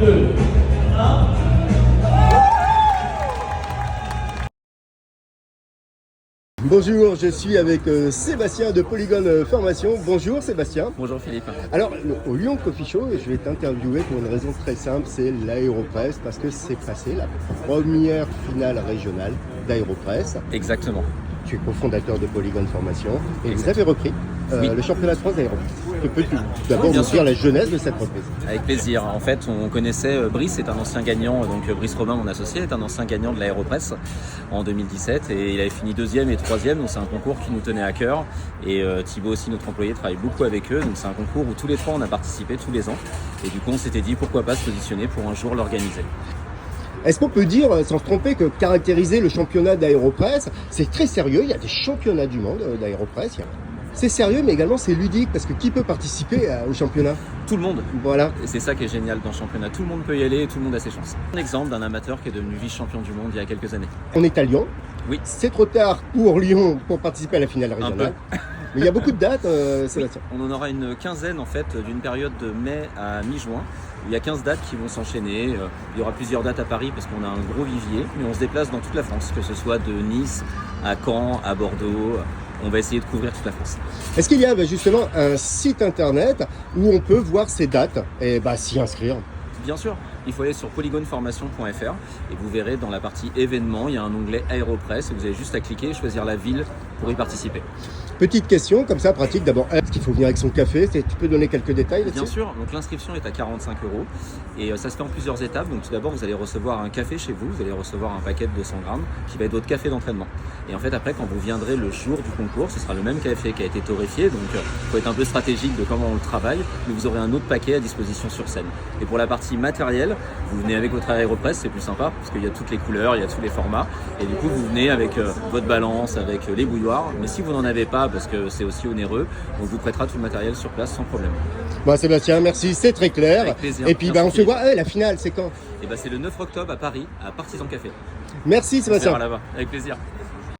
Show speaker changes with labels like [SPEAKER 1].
[SPEAKER 1] 2, 1.
[SPEAKER 2] Bonjour, je suis avec Sébastien de Polygone Formation. Bonjour Sébastien.
[SPEAKER 3] Bonjour Philippe.
[SPEAKER 2] Alors, au Lyon Coffee Show, je vais t'interviewer pour une raison très simple, c'est l'Aéropress, parce que c'est passé la première finale régionale d'Aéropress.
[SPEAKER 3] Exactement.
[SPEAKER 2] Tu es cofondateur de Polygone Formation et
[SPEAKER 3] Exact.
[SPEAKER 2] vous avez repris
[SPEAKER 3] Oui.
[SPEAKER 2] le championnat de France d'Aéropress. Peux-tu d'abord
[SPEAKER 3] bien
[SPEAKER 2] nous dire
[SPEAKER 3] sûr.
[SPEAKER 2] la jeunesse de cette reprise?
[SPEAKER 3] Avec plaisir. En fait, on connaissait Brice, est un ancien gagnant, donc Brice Robin, mon associé, est un ancien gagnant de l'Aéropress en 2017 et il avait fini 2e et 3e, donc c'est un concours qui nous tenait à cœur. Et Thibaut aussi, notre employé, travaille beaucoup avec eux, donc c'est un concours où tous les trois on a participé tous les ans. Et du coup, on s'était dit pourquoi pas se positionner pour un jour l'organiser.
[SPEAKER 2] Est-ce qu'on peut dire, sans se tromper, que caractériser le championnat d'Aéropress, c'est très sérieux? Il y a des championnats du monde d'Aéropress. C'est sérieux, mais également c'est ludique, parce que qui peut participer au championnat?
[SPEAKER 3] Tout le monde.
[SPEAKER 2] Voilà.
[SPEAKER 3] Et c'est ça qui est génial dans le championnat. Tout le monde peut y aller et tout le monde a ses chances. Un exemple d'un amateur qui est devenu vice-champion du monde il y a quelques années.
[SPEAKER 2] On est à Lyon.
[SPEAKER 3] Oui.
[SPEAKER 2] C'est trop tard pour Lyon pour participer à la finale
[SPEAKER 3] Un
[SPEAKER 2] régionale.
[SPEAKER 3] peu.
[SPEAKER 2] Mais il y a beaucoup de dates,
[SPEAKER 3] Oui,
[SPEAKER 2] Sébastien.
[SPEAKER 3] on en aura une quinzaine en fait, d'une période de mai à mi-juin. Il y a 15 dates qui vont s'enchaîner. Il y aura plusieurs dates à Paris parce qu'on a un gros vivier, mais on se déplace dans toute la France, que ce soit de Nice à Caen, à Bordeaux. On va essayer de couvrir toute la France.
[SPEAKER 2] Est-ce qu'il y a justement un site internet où on peut voir ces dates et s'y inscrire?
[SPEAKER 3] Bien sûr, il faut aller sur polygoneformation.fr et vous verrez dans la partie événements, il y a un onglet Aéropress et vous avez juste à cliquer et choisir la ville pour y participer.
[SPEAKER 2] Petite question, comme ça, pratique. D'abord, est-ce qu'il faut venir avec son café? Tu peux donner quelques détails là-dessus?
[SPEAKER 3] Bien sûr, donc l'inscription est à 45 € et ça se fait en plusieurs étapes. Donc tout d'abord, vous allez recevoir un café chez vous, vous allez recevoir un paquet de 200 grammes qui va être votre café d'entraînement. Et en fait, après, quand vous viendrez le jour du concours, ce sera le même café qui a été torréfié. Donc il faut être un peu stratégique de comment on le travaille, mais vous aurez un autre paquet à disposition sur scène. Et pour la partie matérielle, vous venez avec votre Aéropress, c'est plus sympa parce qu'il y a toutes les couleurs, il y a tous les formats. Et du coup, vous venez avec votre balance, avec les bouilloires. Mais si vous n'en avez pas, parce que c'est aussi onéreux, on vous prêtera tout le matériel sur place sans problème.
[SPEAKER 2] Sébastien, merci, c'est très clair.
[SPEAKER 3] Avec plaisir.
[SPEAKER 2] Et puis
[SPEAKER 3] Merci,
[SPEAKER 2] on se voit, la finale, c'est quand?
[SPEAKER 3] Et c'est le 9 octobre à Paris, à Partisan Café.
[SPEAKER 2] Merci
[SPEAKER 3] On se
[SPEAKER 2] Sébastien.
[SPEAKER 3] verra là-bas, avec plaisir.